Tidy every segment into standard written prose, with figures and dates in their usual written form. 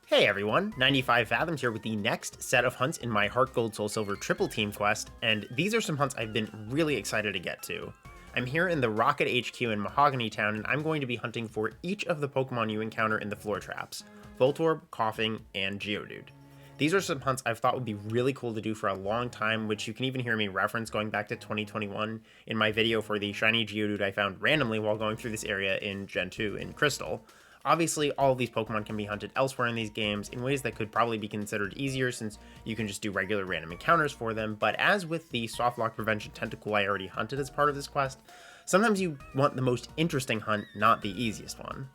Hey everyone, 95 Fathoms here with the next set of hunts in my Heart Gold Soul Silver triple team quest, and these are some hunts I've been really excited to get to. I'm here in the Rocket HQ in Mahogany Town, and I'm going to be hunting for each of the Pokemon you encounter in the floor traps: Voltorb, Koffing, and Geodude. These are some hunts I've thought would be really cool to do for a long time, which you can even hear me reference going back to 2021 in my video for the shiny Geodude I found randomly while going through this area in Gen 2 in Crystal. Obviously, all of these Pokemon can be hunted elsewhere in these games in ways that could probably be considered easier since you can just do regular random encounters for them, but as with the Softlock Prevention Tentacle I already hunted as part of this quest, sometimes you want the most interesting hunt, not the easiest one.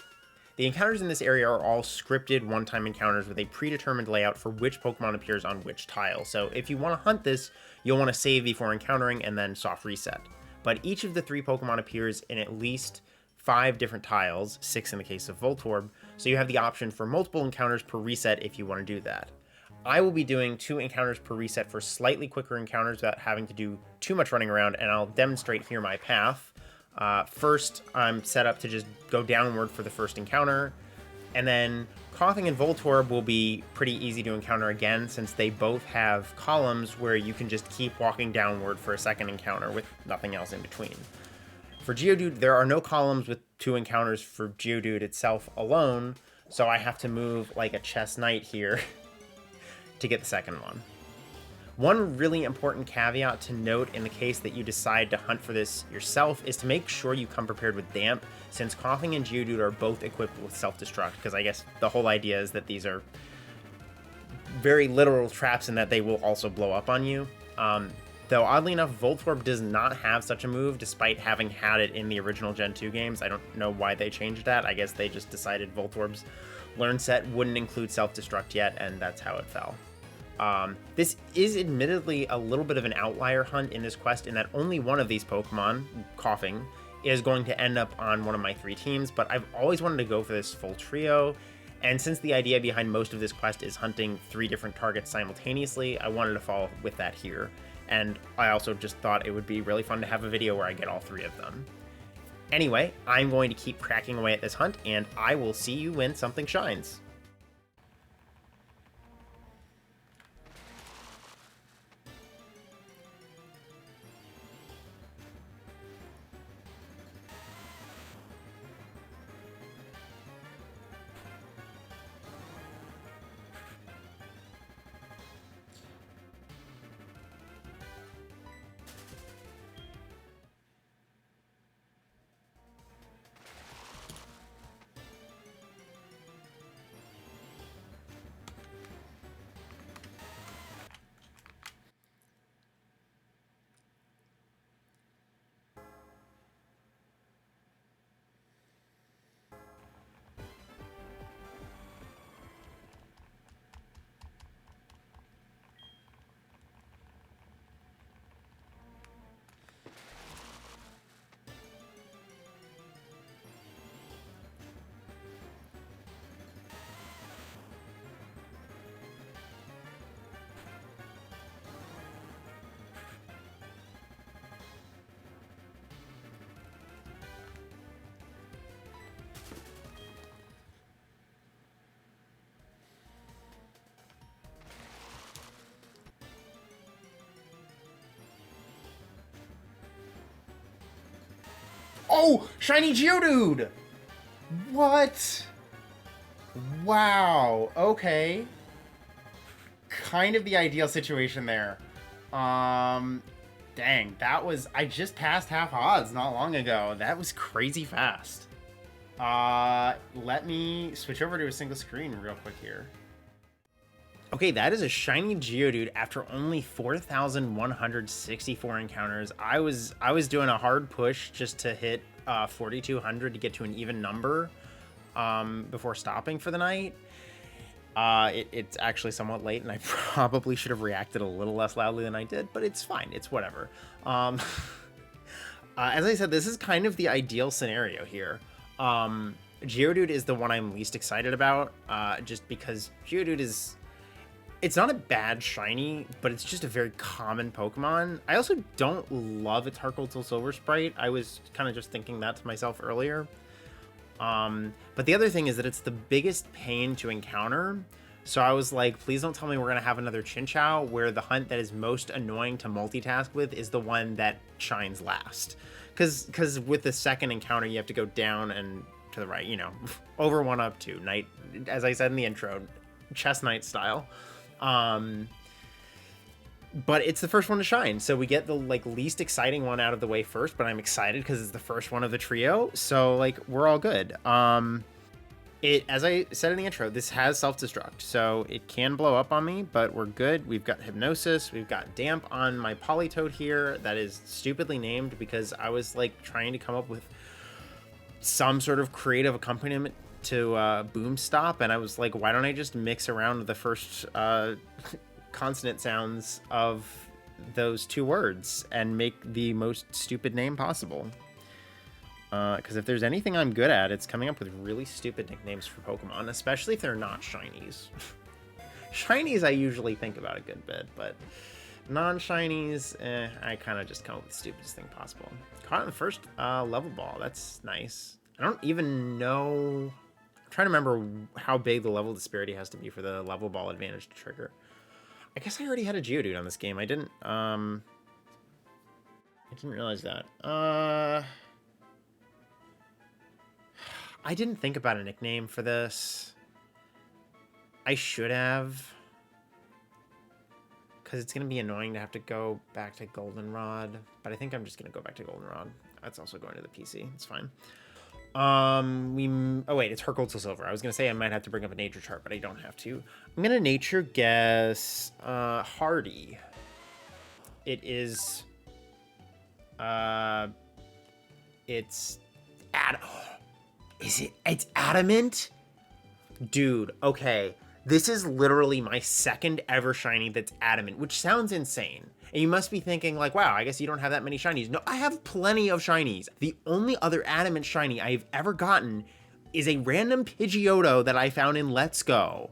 The encounters in this area are all scripted one-time encounters with a predetermined layout for which Pokemon appears on which tile, so if you want to hunt this, you'll want to save before encountering and then soft reset. But each of the 3 Pokemon appears in at least 5 different tiles, 6 in the case of Voltorb, so you have the option for multiple encounters per reset if you want to do that. I will be doing 2 encounters per reset for slightly quicker encounters without having to do too much running around, and I'll demonstrate here my path. First, I'm set up to just go downward for the first encounter, and then Koffing and Voltorb will be pretty easy to encounter again since they both have columns where you can just keep walking downward for a second encounter with nothing else in between. For Geodude, there are no columns with 2 encounters for Geodude itself alone, so I have to move like a chess knight here to get the second one. One really important caveat to note in the case that you decide to hunt for this yourself is to make sure you come prepared with Damp, since Koffing and Geodude are both equipped with self-destruct, because I guess the whole idea is that these are very literal traps and that they will also blow up on you. Though oddly enough, Voltorb does not have such a move, despite having had it in the original Gen 2 games. I don't know why they changed that. I guess they just decided Voltorb's learn set wouldn't include self-destruct yet, and that's how it fell. This is admittedly a little bit of an outlier hunt in this quest in that only one of these Pokemon, Koffing, is going to end up on one of my 3 teams, but I've always wanted to go for this full trio, and since the idea behind most of this quest is hunting 3 different targets simultaneously, I wanted to follow with that here. And I also just thought it would be really fun to have a video where I get all 3 of them. Anyway, I'm going to keep cracking away at this hunt, and I will see you when something shines. Oh, shiny Geodude! What? Wow, okay. Kind of the ideal situation there. Dang, that was... I just passed half odds not long ago. That was crazy fast. Let me switch over to a single screen real quick here. Okay, that is a shiny Geodude after only 4,164 encounters. I was doing a hard push just to hit 4,200 to get to an even number before stopping for the night. It's actually somewhat late, and I probably should have reacted a little less loudly than I did, but it's fine. It's whatever. As I said, this is kind of the ideal scenario here. Geodude is the one I'm least excited about, just because Geodude is... It's not a bad shiny, but it's just a very common Pokemon. I also don't love its Heart Gold Soul Silver sprite. I was kind of just thinking that to myself earlier. But the other thing is that it's the biggest pain to encounter. So I was like, please don't tell me we're going to have another Chinchou where the hunt that is most annoying to multitask with is the one that shines last. Because with the second encounter, you have to go down and to the right, you know, over 1 up 2, night, as I said in the intro, chess knight style. But it's the first one to shine, so we get the like least exciting one out of the way first, but I'm excited because it's the first one of the trio, so like we're all good. It, as I said in the intro, this has self-destruct, so it can blow up on me, but we're good. We've got Hypnosis, we've got Damp on my Politoed here that is stupidly named because I was like trying to come up with some sort of creative accompaniment to Boom Stop, and I was like, why don't I just mix around the first consonant sounds of those 2 words and make the most stupid name possible? Because if there's anything I'm good at, it's coming up with really stupid nicknames for Pokemon, especially if they're not shinies. Shinies I usually think about a good bit, but non-shinies, I kind of just come up with the stupidest thing possible. Caught in the first level ball, that's nice. I don't even know, I'm trying to remember how big the level disparity has to be for the level ball advantage to trigger. I guess I already had a Geodude on this game. I didn't realize that. I didn't think about a nickname for this. I should have. Because it's going to be annoying to have to go back to Goldenrod. But I think I'm just going to go back to Goldenrod. That's also going to the PC. It's fine. Oh wait, it's Hercule till Silver. I was gonna say I might have to bring up a nature chart, but I don't have to. I'm gonna nature guess Hardy. It is it's it's adamant? Dude, okay. This is literally my second ever shiny that's adamant, which sounds insane. And you must be thinking like, wow, I guess you don't have that many shinies. No, I have plenty of shinies. The only other adamant shiny I've ever gotten is a random Pidgeotto that I found in Let's Go.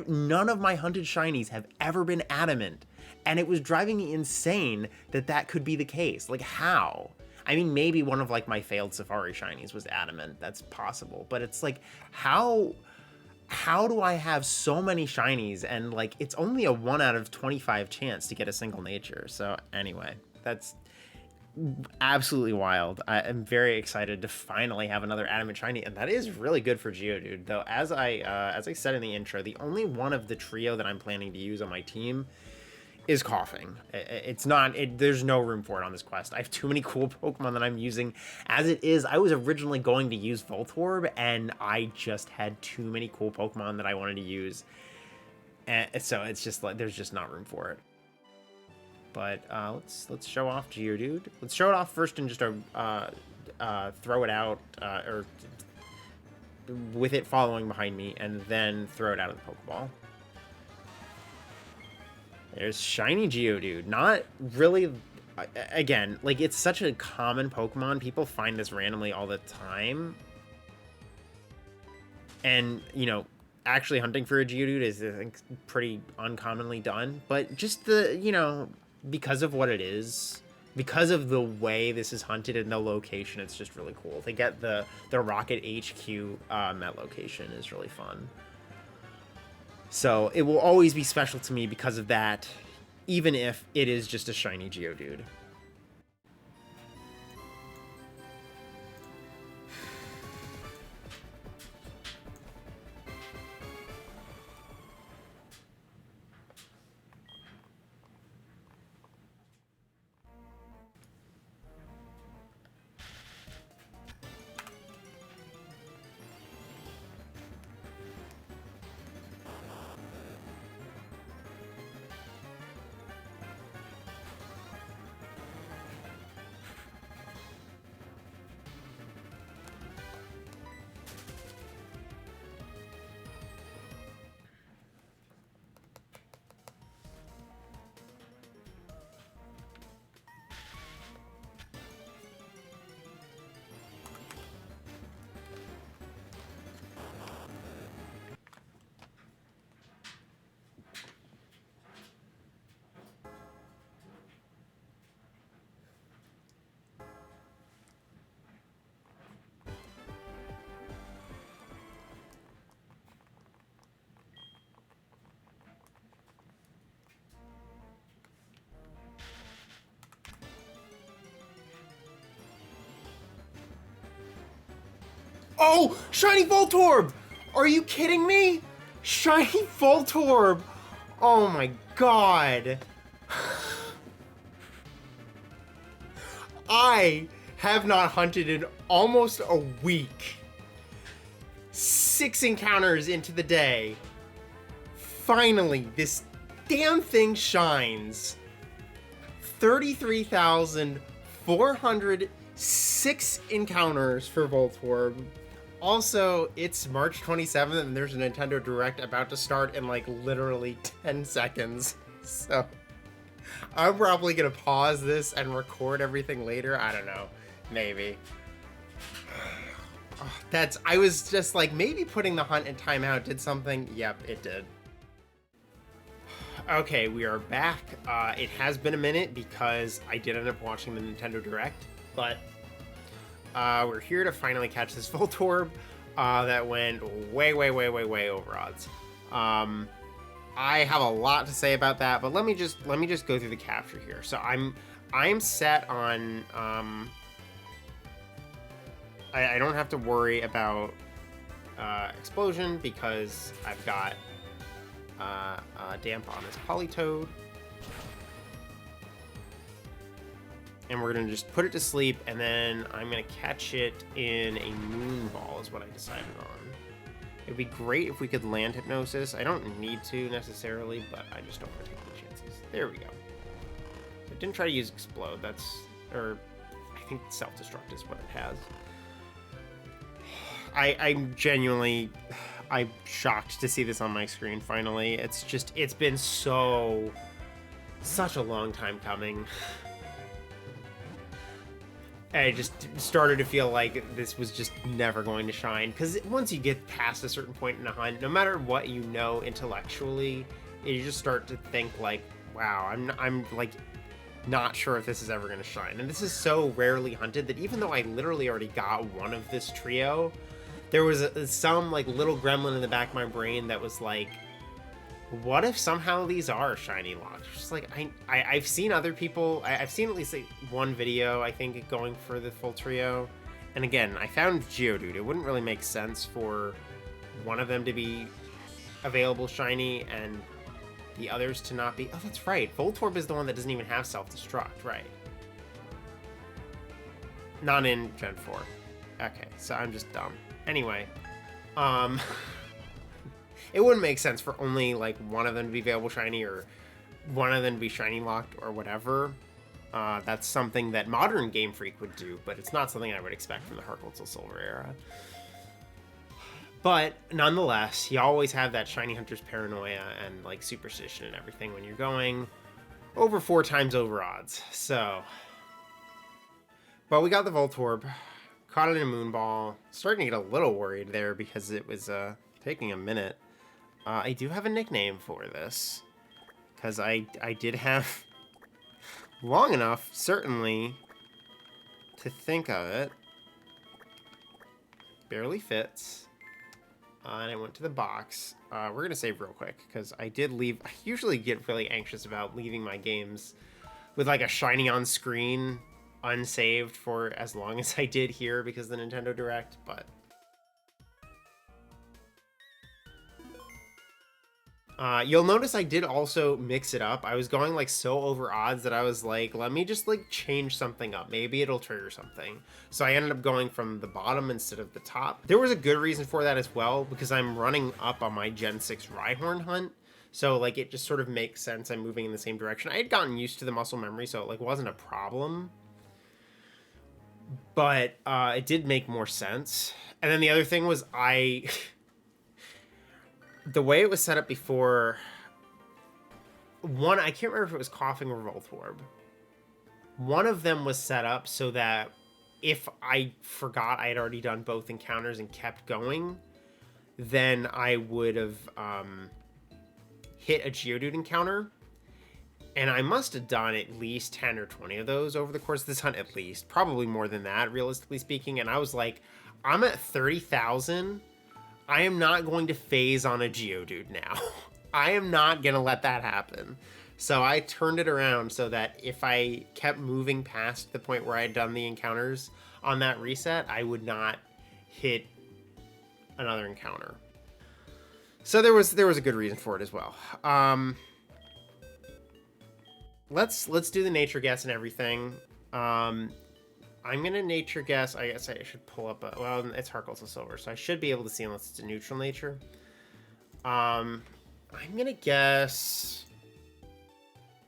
None of my hunted shinies have ever been adamant. And it was driving me insane that that could be the case. Like, how? I mean, maybe one of like my failed Safari shinies was adamant. That's possible. But it's like, how do I have so many shinies and like it's only a 1 out of 25 chance to get a single nature? So anyway, that's absolutely wild. I am very excited to finally have another adamant shiny, and that is really good for Geodude. Though as I said in the intro, the only one of the trio that I'm planning to use on my team is Koffing. There's no room for it on this quest. I have too many cool Pokemon that I'm using. As it is, I was originally going to use Voltorb, and I just had too many cool Pokemon that I wanted to use. And so it's just like, there's just not room for it. But let's show off Geodude. Let's show it off first and just throw it out, or with it following behind me, and then throw it out of the Pokeball. There's shiny Geodude. Not really, again, like it's such a common Pokemon. People find this randomly all the time. And, you know, actually hunting for a Geodude is, I think, pretty uncommonly done. But just the, you know, because of what it is, because of the way this is hunted and the location, it's just really cool. To get the Rocket HQ Met location is really fun. So it will always be special to me because of that, even if it is just a shiny Geodude. Oh, shiny Voltorb! Are you kidding me? Shiny Voltorb! Oh my god. I have not hunted in almost a week. 6 encounters into the day. Finally, this damn thing shines. 33,406 encounters for Voltorb. Also, it's March 27th and there's a Nintendo Direct about to start in like literally 10 seconds. So I'm probably gonna pause this and record everything later. I don't know. Maybe. I was just like, maybe putting the hunt in timeout did something. Yep, it did. Okay, we are back. It has been a minute because I did end up watching the Nintendo Direct, but we're here to finally catch this Voltorb that went way over odds. I have a lot to say about that, but let me just go through the capture here. So I'm set on I don't have to worry about explosion because I've got damp on this Politoed. And we're gonna just put it to sleep, and then I'm gonna catch it in a Moon Ball is what I decided on. It'd be great if we could land Hypnosis. I don't need to necessarily, but I just don't want to take any chances. There we go. So I didn't try to use Explode. Or I think Self-Destruct is what it has. I'm shocked to see this on my screen finally. It's been such a long time coming. I just started to feel like this was just never going to shine, because once you get past a certain point in a hunt, no matter what you know intellectually, you just start to think like, wow, I'm like not sure if this is ever going to shine. And this is so rarely hunted that even though I literally already got one of this trio, there was some like little gremlin in the back of my brain that was like, what if somehow these are shiny locks? Just like I've seen other people, I've seen at least like one video, I think, going for the full trio. And again, I found Geodude. It wouldn't really make sense for one of them to be available shiny and the others to not be. Oh, that's right. Voltorb is the one that doesn't even have self-destruct, right? Not in Gen 4. Okay, so I'm just dumb. Anyway, it wouldn't make sense for only like one of them to be available shiny or one of them to be shiny locked or whatever. That's something that modern Game Freak would do, but it's not something I would expect from the Heart Gold Soul Silver era. But nonetheless, you always have that shiny hunter's paranoia and like superstition and everything when you're going over 4 times over odds. So, but we got the Voltorb, caught it in a Moon Ball. Starting to get a little worried there because it was taking a minute. I do have a nickname for this, because I did have long enough, certainly, to think of it. Barely fits. And I went to the box. We're going to save real quick, because I did leave. I usually get really anxious about leaving my games with like a shiny on screen unsaved for as long as I did here because of the Nintendo Direct, but you'll notice I did also mix it up. I was going like so over odds that I was like, let me just like change something up. Maybe it'll trigger something. So I ended up going from the bottom instead of the top. There was a good reason for that as well, because I'm running up on my Gen 6 Rhyhorn hunt. So like it just sort of makes sense. I'm moving in the same direction. I had gotten used to the muscle memory, so it like wasn't a problem. But it did make more sense. And then the other thing was the way it was set up before, I can't remember if it was Koffing or Voltorb. One of them was set up so that if I forgot I had already done both encounters and kept going, then I would have hit a Geodude encounter. And I must have done at least 10 or 20 of those over the course of this hunt, at least. Probably more than that, realistically speaking. And I was like, I'm at 30,000. I am not going to phase on a Geodude now. I am not going to let that happen. So I turned it around so that if I kept moving past the point where I had done the encounters on that reset, I would not hit another encounter. So there was a good reason for it as well. Let's do the nature guess and everything. I'm gonna nature guess. I guess I should pull up a, well, it's Heart Gold Silver, so I should be able to see unless it's a neutral nature. I'm gonna guess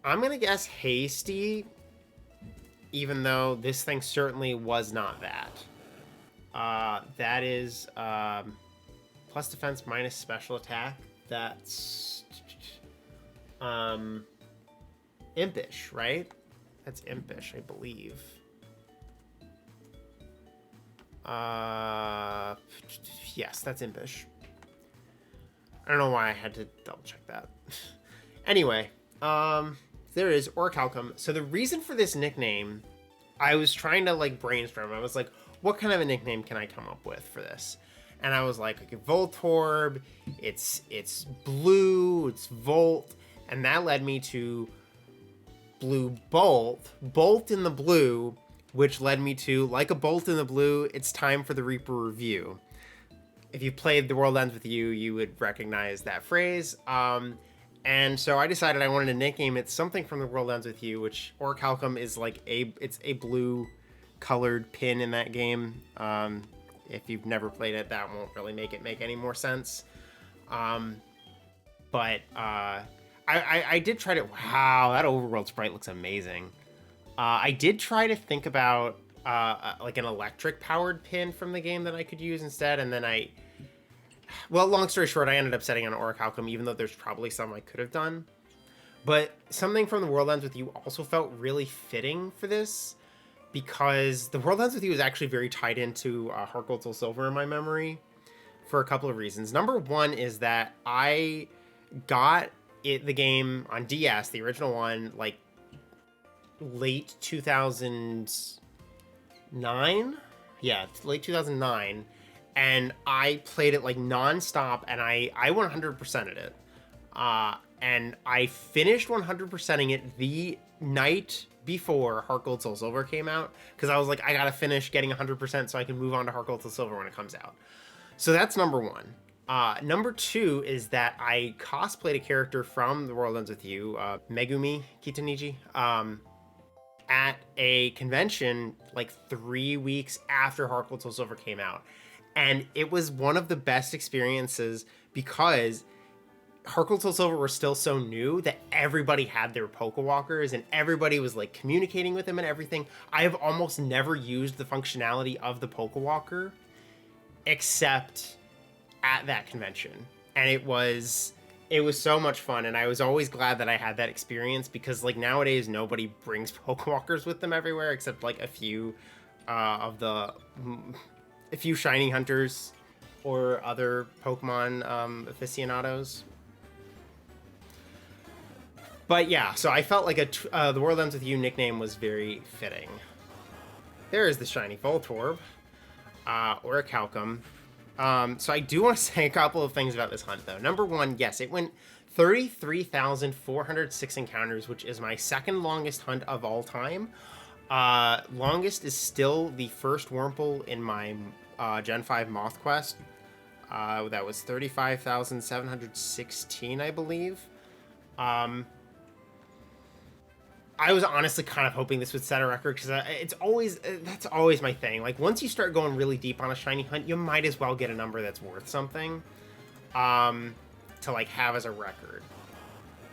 Hasty, even though this thing certainly was not that. That is plus defense minus special attack. That's impish, right? That's impish, I believe. Yes, that's impish. I don't know why I had to double check that. Anyway, there is Orichalcum. So the reason for this nickname, I was trying to like brainstorm. I was like, what kind of a nickname can I come up with for this? And I was like, okay, Voltorb, it's blue, it's Volt, and that led me to Blue Bolt in the blue, which led me to, like a bolt in the blue, it's time for the Reaper review. If you played The World Ends With You, you would recognize that phrase. And so I decided I wanted to nickname it something from The World Ends With You, which Orichalcum is like it's a blue colored pin in that game. If you've never played it, that won't really make it make any more sense. But I did try to, wow, that overworld sprite looks amazing. I did try to think about like an electric powered pin from the game that I could use instead, and then well, long story short, I ended up setting on Orichalcum, even though there's probably some I could have done. But something from The World Ends With You also felt really fitting for this, because The World Ends With You is actually very tied into Heart Gold Soul Silver in my memory for a couple of reasons. Number one is that I got the game on DS, the original one, like late 2009. Yeah, late 2009. And I played it like nonstop, and I 100%ed it. And I finished 100%ing it the night before Heart Gold Soul Silver came out, because I was like, I gotta finish getting 100% so I can move on to Heart Gold Soul Silver when it comes out. So that's number one. Number two is that I cosplayed a character from The World Ends With You, Megumi Kitaniji, at a convention like 3 weeks after Heart Gold Soul Silver came out. And it was one of the best experiences because Heart Gold Soul Silver were still so new that everybody had their Pokewalkers and everybody was like communicating with them and everything. I have almost never used the functionality of the Pokewalker except at that convention. And it was so much fun, and I was always glad that I had that experience, because like nowadays nobody brings Pokewalkers with them everywhere except like a few shiny hunters or other Pokemon aficionados. But yeah, so I felt like The World Ends With You nickname was very fitting. There is the shiny Voltorb, Orichalcum. So I do want to say a couple of things about this hunt, though. Number one, yes, it went 33,406 encounters, which is my second longest hunt of all time. Longest is still the first Wurmple in my Gen 5 Moth Quest. That was 35,716, I believe. I was honestly kind of hoping this would set a record, because that's always my thing. Like, once you start going really deep on a shiny hunt, you might as well get a number that's worth something, to like have as a record.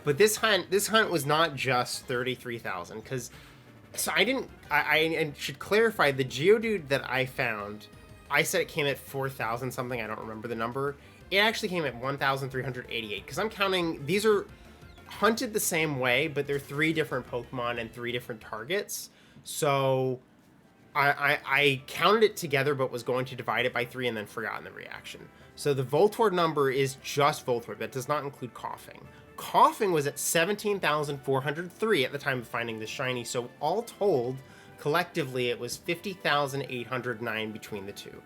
But this hunt was not just 33,000, because so I should clarify, the Geodude that I found, I said it came at 4,000 something. I don't remember the number. It actually came at 1,388, because I'm counting, these are hunted the same way, but they're 3 different Pokemon and 3 different targets. So I counted it together, but was going to divide it by 3 and then forgot in the reaction. So the Voltorb number is just Voltorb. That does not include Koffing. Koffing was at 17,403 at the time of finding the shiny. So all told, collectively, it was 50,809 between the two.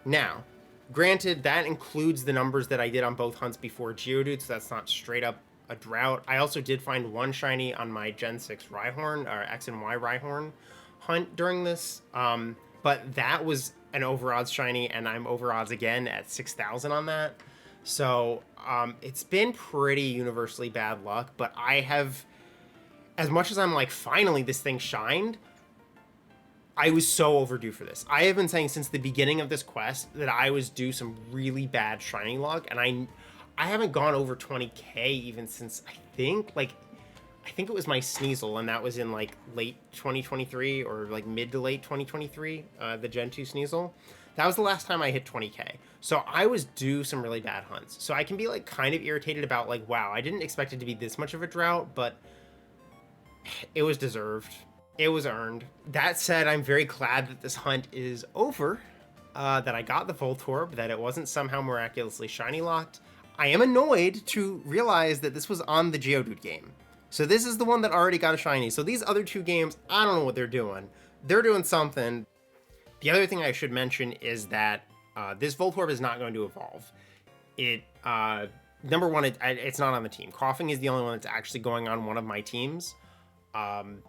Now, granted, that includes the numbers that I did on both hunts before Geodude, so that's not straight up a drought. I also did find one shiny on my Gen 6 Rhyhorn, or X and Y Rhyhorn hunt during this, but that was an overodds shiny, and I'm overodds again at 6,000 on that. So it's been pretty universally bad luck, but I have, as much as I'm like, finally this thing shined, I was so overdue for this. I have been saying since the beginning of this quest that I was due some really bad shiny luck, and I haven't gone over 20k even since I think it was my Sneasel, and that was in like late 2023 or like mid to late 2023, the Gen 2 Sneasel. That was the last time I hit 20k. So I was due some really bad hunts. So I can be like kind of irritated about like, wow, I didn't expect it to be this much of a drought, but it was deserved. It was earned. That said, I'm very glad that this hunt is over, that I got the Voltorb, that it wasn't somehow miraculously shiny locked. I am annoyed to realize that this was on the Geodude game. So this is the one that already got a shiny. So these other two games, I don't know what they're doing. They're doing something. The other thing I should mention is that this Voltorb is not going to evolve. It, number one, it's not on the team. Koffing is the only one that's actually going on one of my teams.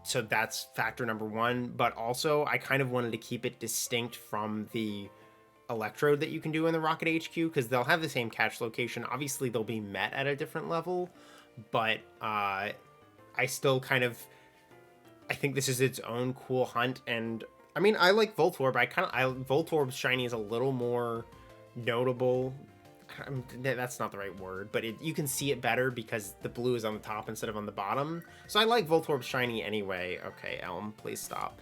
So that's factor number one. But also, I kind of wanted to keep it distinct from the Electrode that you can do in the Rocket HQ, because they'll have the same catch location. Obviously, they'll be met at a different level, but I still kind of, I think this is its own cool hunt. And I mean, I like Voltorb. Voltorb's shiny is a little more notable. That's not the right word, but you can see it better because the blue is on the top instead of on the bottom. So I like Voltorb's shiny anyway. Okay, Elm, please stop.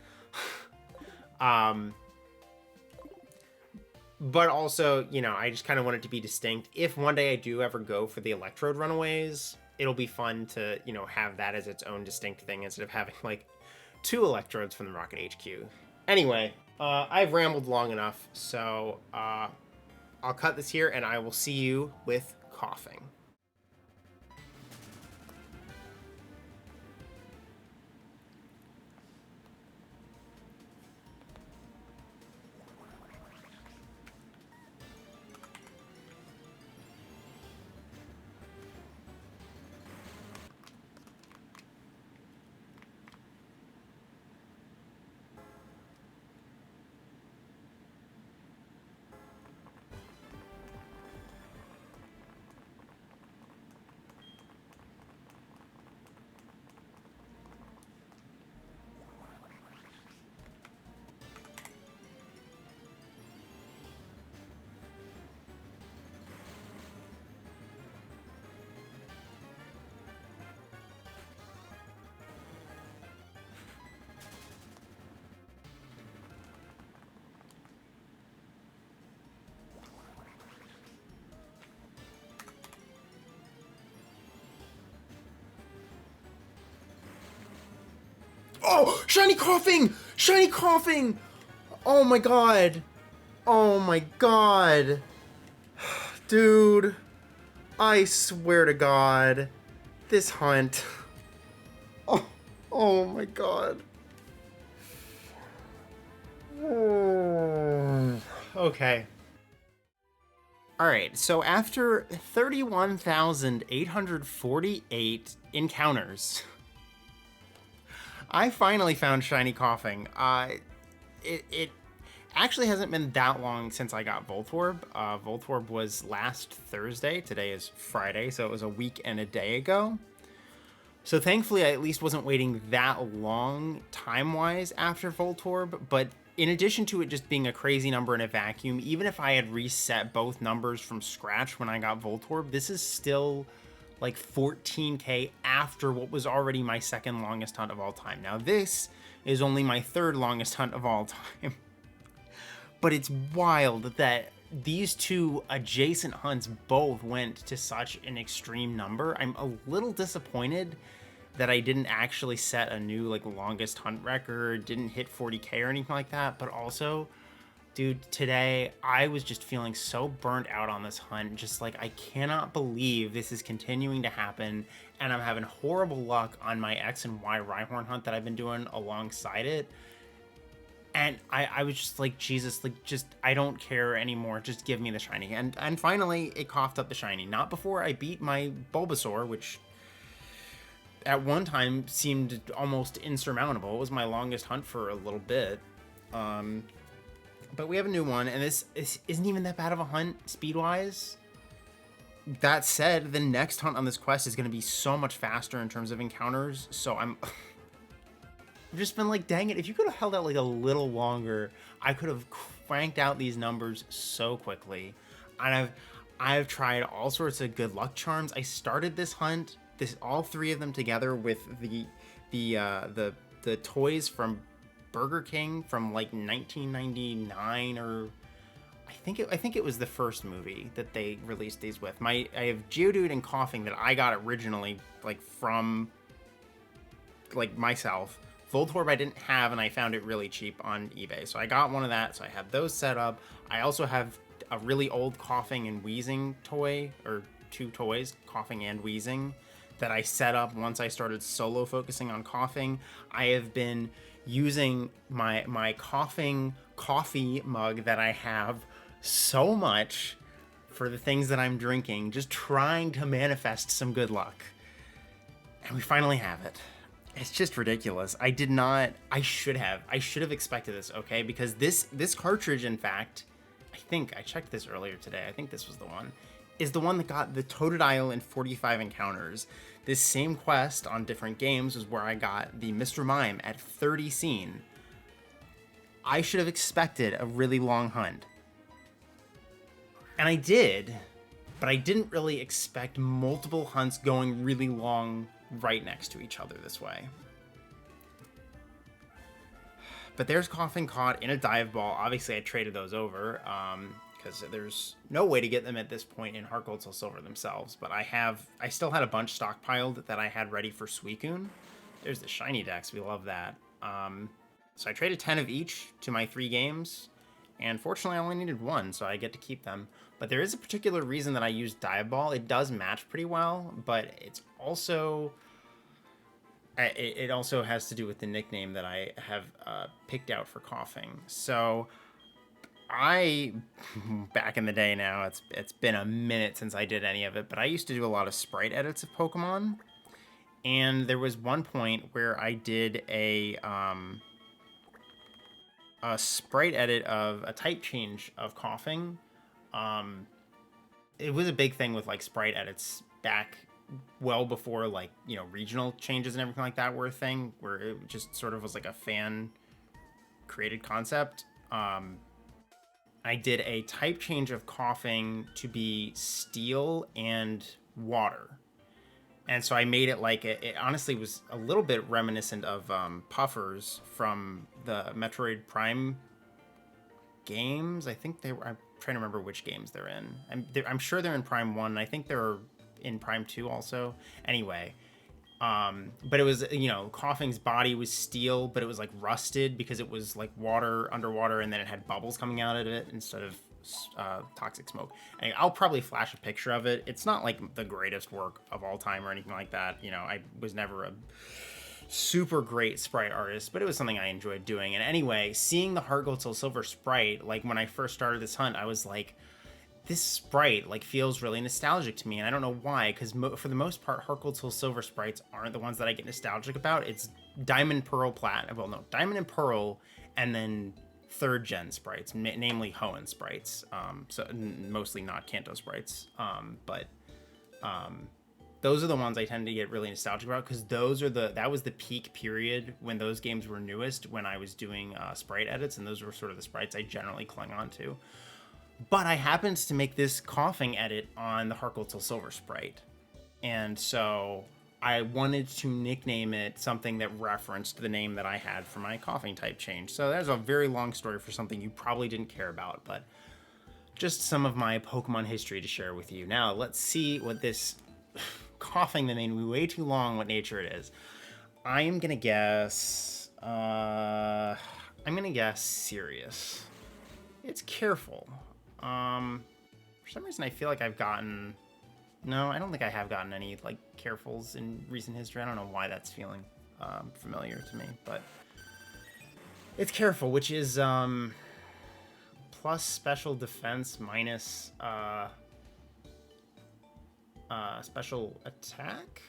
But also, you know, I just kind of want it to be distinct. If one day I do ever go for the Electrode Runaways, it'll be fun to, you know, have that as its own distinct thing instead of having like two Electrodes from the Rocket HQ. Anyway, I've rambled long enough, so I'll cut this here and I will see you with Koffing. Oh, shiny Koffing! Shiny Koffing! Oh my god. Oh my god. Dude. I swear to god. This hunt. Oh my god. Okay. Alright, so after 31,848 encounters, I finally found shiny Koffing. It actually hasn't been that long since I got Voltorb. Voltorb was last Thursday. Today is Friday, so it was a week and a day ago. So thankfully, I at least wasn't waiting that long time-wise after Voltorb. But in addition to it just being a crazy number in a vacuum, even if I had reset both numbers from scratch when I got Voltorb, this is still like 14k after what was already my second longest hunt of all time. Now this is only my third longest hunt of all time. But it's wild that these two adjacent hunts both went to such an extreme number. I'm a little disappointed that I didn't actually set a new like longest hunt record, didn't hit 40k or anything like that, but also, dude, today I was just feeling so burnt out on this hunt. Just like, I cannot believe this is continuing to happen, and I'm having horrible luck on my X and Y Rhyhorn hunt that I've been doing alongside it. And I was just like, Jesus, like, just, I don't care anymore. Just give me the shiny. And finally, it coughed up the shiny. Not before I beat my Bulbasaur, which at one time seemed almost insurmountable. It was my longest hunt for a little bit. But we have a new one, and this isn't even that bad of a hunt speed-wise. That said, the next hunt on this quest is going to be so much faster in terms of encounters, so I've just been like, dang it, if you could have held out like a little longer, I could have cranked out these numbers so quickly. And I've tried all sorts of good luck charms. I started this hunt, all three of them together with the toys from Burger King from like 1999, or I think it was the first movie that they released these with. I have Geodude and Koffing that I got originally like from like myself. Voltorb I didn't have, and I found it really cheap on eBay, so I got one of that. So I have those set up. I also have a really old Koffing and Wheezing toy, or two toys, Koffing and Wheezing, that I set up once I started solo focusing on Koffing. I have been using my Koffing coffee mug that I have so much for the things that I'm drinking, just trying to manifest some good luck. And we finally have it. It's just ridiculous. I should have expected this, okay? Because this cartridge, in fact, I think I checked this earlier today. I think this was the one. Is the one that got the Totodile in 45 encounters. This same quest on different games was where I got the Mr. Mime at 30 scene. I should have expected a really long hunt. And I did, but I didn't really expect multiple hunts going really long right next to each other this way. But there's Koffing caught in a dive ball. Obviously, I traded those over because there's no way to get them at this point in Heart Gold Soul Silver themselves. But I still had a bunch stockpiled that I had ready for Suicune. There's the shiny Dex. We love that. So I traded 10 of each to my 3 games. And fortunately, I only needed 1, so I get to keep them. But there is a particular reason that I use Dive Ball. It does match pretty well, but it's also... It also has to do with the nickname that I have picked out for Koffing. So back in the day now, it's been a minute since I did any of it, but I used to do a lot of sprite edits of Pokemon. And there was one point where I did a sprite edit of a type change of Koffing. It was a big thing with like sprite edits back well before, like, you know, regional changes and everything like that were a thing, where it just sort of was like a fan created concept. I did a type change of Koffing to be steel and water, and so I made it like it honestly was a little bit reminiscent of Puffers from the Metroid Prime games. I think they were, I'm trying to remember which games they're in. I'm sure they're in Prime 1. I think they're in Prime 2 also. Anyway, but it was, you know, Koffing's body was steel, but it was like rusted because it was like water underwater, and then it had bubbles coming out of it instead of toxic smoke. And I'll probably flash a picture of it. It's not like the greatest work of all time or anything like that. You know, I was never a super great sprite artist, but it was something I enjoyed doing. And anyway, seeing the Heart Gold Soul Silver sprite, like when I first started this hunt, I was like, this sprite like feels really nostalgic to me, and I don't know why, because for the most part, Heart Gold Soul Silver sprites aren't the ones that I get nostalgic about. It's Diamond, Pearl, Plat. Well, no, Diamond and Pearl, and then 3rd gen sprites, namely Hoenn sprites. So mostly not Kanto sprites, but those are the ones I tend to get really nostalgic about, because that was the peak period when those games were newest, when I was doing sprite edits, and those were sort of the sprites I generally clung on to. But I happened to make this Koffing edit on the Heart Gold Soul Silver sprite, and so I wanted to nickname it something that referenced the name that I had for my Koffing type change. So that's a very long story for something you probably didn't care about, but just some of my Pokemon history to share with you. Now, let's see what this Koffing that made me way too long, what nature it is. I'm gonna guess serious. It's careful. For some reason I feel like I've gotten... No, I don't think I have gotten any, like, carefuls in recent history. I don't know why that's feeling familiar to me, but... It's careful, which is plus special defense minus special attack,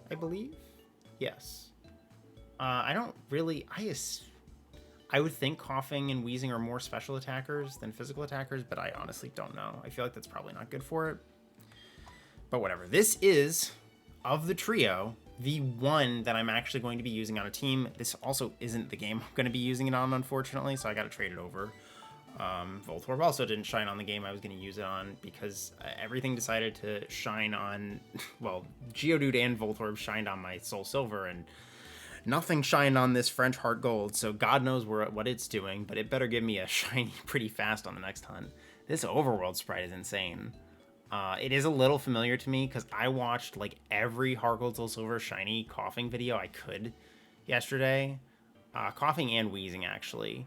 I believe? Yes. I don't really... I would think Koffing and Wheezing are more special attackers than physical attackers, but I honestly don't know. I feel like that's probably not good for it. But whatever. This is, of the trio, the one that I'm actually going to be using on a team. This also isn't the game I'm going to be using it on, unfortunately, so I got to trade it over. Voltorb also didn't shine on the game I was going to use it on because everything decided to shine on, well, Geodude and Voltorb shined on my Soul Silver, and nothing shined on this French Heart Gold, so God knows what it's doing, but it better give me a shiny pretty fast on the next hunt. This overworld sprite is insane. It is a little familiar to me because I watched like every Heart Gold Soul Silver shiny Koffing video I could yesterday. Koffing and Wheezing, actually.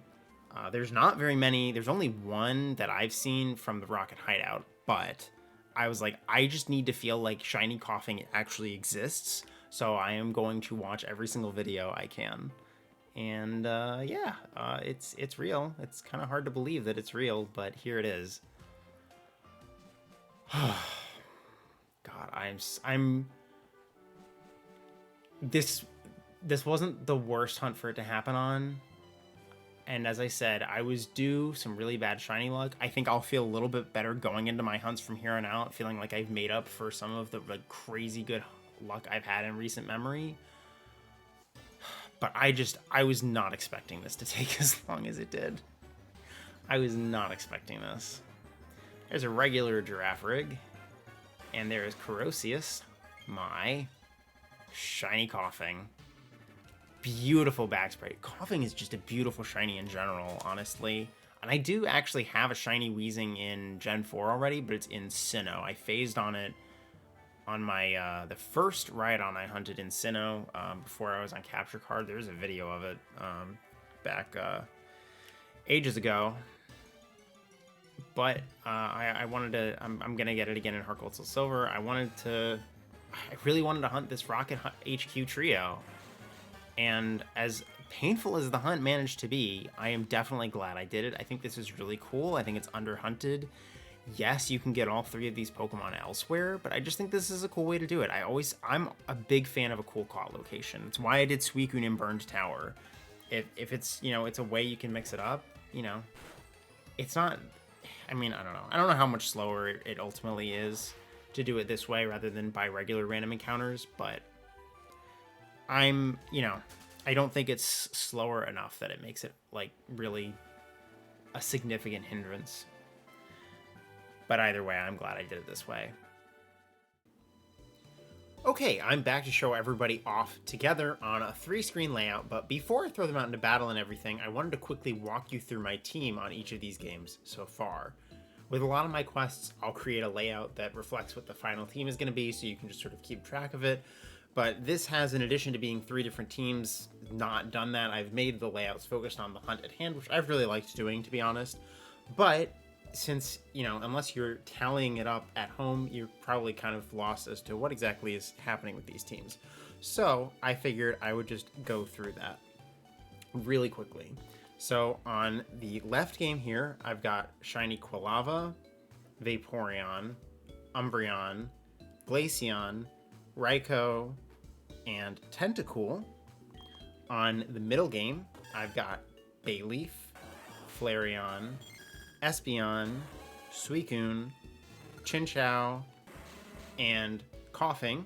There's not very many. There's only one that I've seen from the Rocket Hideout, but I was like, I just need to feel like shiny Koffing actually exists, so I am going to watch every single video I can. And yeah, it's real. It's kind of hard to believe that it's real, but here it is. God, I'm this wasn't the worst hunt for it to happen on. And as I said, I was due some really bad shiny luck. I think I'll feel a little bit better going into my hunts from here on out, feeling like I've made up for some of the like crazy good luck I've had in recent memory. But I was not expecting this to take as long as it did. I was not expecting this. There's a regular Giraffe Rig. And there is Corrosius, my shiny Koffing. Beautiful back spray. Koffing is just a beautiful shiny in general, honestly. And I do actually have a shiny Wheezing in Gen 4 already, but it's in Sinnoh. I phased on it on my the first Rhydon I hunted in Sinnoh before I was on Capture Card. There's a video of it back ages ago. But I wanted to, I'm going to get it again in Heart Gold Soul Silver. I really wanted to hunt this Rocket HQ trio. And as painful as the hunt managed to be, I am definitely glad I did it. I think this is really cool. I think it's underhunted. Yes, you can get all three of these Pokemon elsewhere, but I just think this is a cool way to do it. I'm a big fan of a cool caught location. It's why I did Suicune in Burned Tower. If it's, it's a way you can mix it up, it's not, I mean, I don't know. I don't know how much slower it ultimately is to do it this way rather than by regular random encounters, but I don't think it's slower enough that it makes it, like, really a significant hindrance. But either way, I'm glad I did it this way. Okay, I'm back to show everybody off together on a 3-screen layout, but before I throw them out into battle and everything, I wanted to quickly walk you through my team on each of these games so far. With a lot of my quests, I'll create a layout that reflects what the final team is going to be, so you can just sort of keep track of it. But this has, in addition to being 3 different teams, not done that. I've made the layouts focused on the hunt at hand, which I've really liked doing, to be honest. But since, unless you're tallying it up at home, you're probably kind of lost as to what exactly is happening with these teams. So I figured I would just go through that really quickly. So on the left game here, I've got shiny Quilava, Vaporeon, Umbreon, Glaceon, Raikou, and Tentacool. On the middle game, I've got Bayleaf, Flareon, Espeon, Suicune, Chinchou, and Koffing.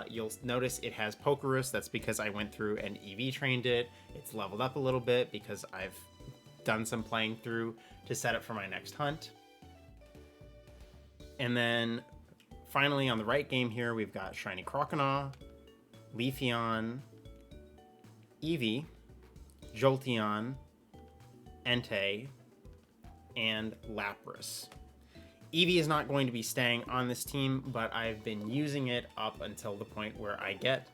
You'll notice it has Pokerus. That's because I went through and EV trained it. It's leveled up a little bit because I've done some playing through to set it for my next hunt. And then finally, on the right game here, we've got shiny Croconaw, Leafeon, Eevee, Jolteon, Entei, and Lapras. Eevee is not going to be staying on this team, but I've been using it up until the point where I get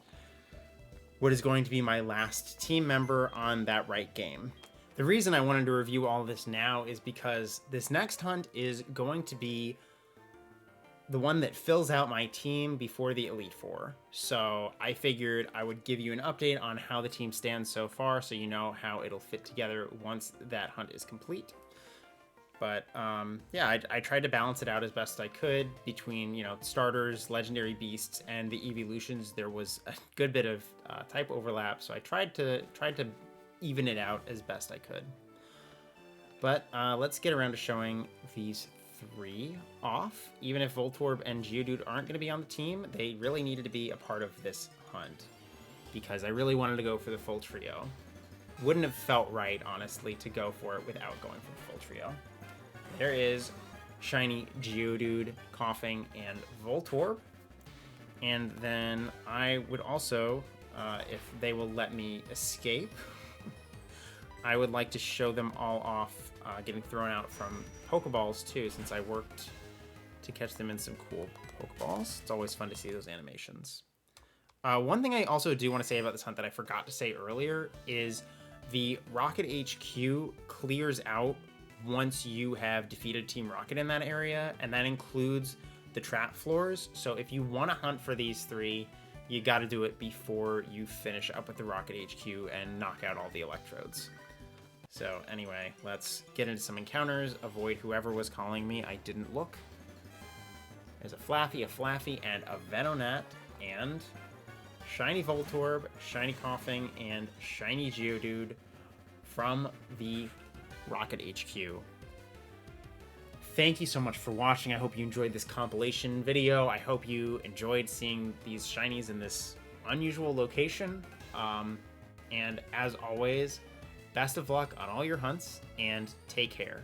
what is going to be my last team member on that right game. The reason I wanted to review all this now is because this next hunt is going to be the one that fills out my team before the Elite Four. So I figured I would give you an update on how the team stands so far so you know how it'll fit together once that hunt is complete. But yeah, I tried to balance it out as best I could between, starters, legendary beasts, and the evolutions. There was a good bit of type overlap, so I tried to even it out as best I could. But let's get around to showing these 3 off. Even if Voltorb and Geodude aren't going to be on the team, they really needed to be a part of this hunt, because I really wanted to go for the full trio. Wouldn't have felt right, honestly, to go for it without going for the full trio. There is shiny Geodude, Koffing, and Voltorb. And then I would also, if they will let me escape, I would like to show them all off getting thrown out from Pokeballs too, since I worked to catch them in some cool Pokeballs. It's always fun to see those animations. One thing I also do want to say about this hunt that I forgot to say earlier is the Rocket HQ clears out once you have defeated Team Rocket in that area, and that includes the trap floors. So if you want to hunt for these 3, you got to do it before you finish up with the Rocket HQ and knock out all the electrodes. So anyway, let's get into some encounters. Avoid whoever was calling me. I didn't look. There's a Flaffy, and a Venonat, and shiny Voltorb, shiny Koffing, and shiny Geodude from the Rocket HQ. Thank you so much for watching. I hope you enjoyed this compilation video. I hope you enjoyed seeing these shinies in this unusual location. And as always, best of luck on all your hunts, and take care.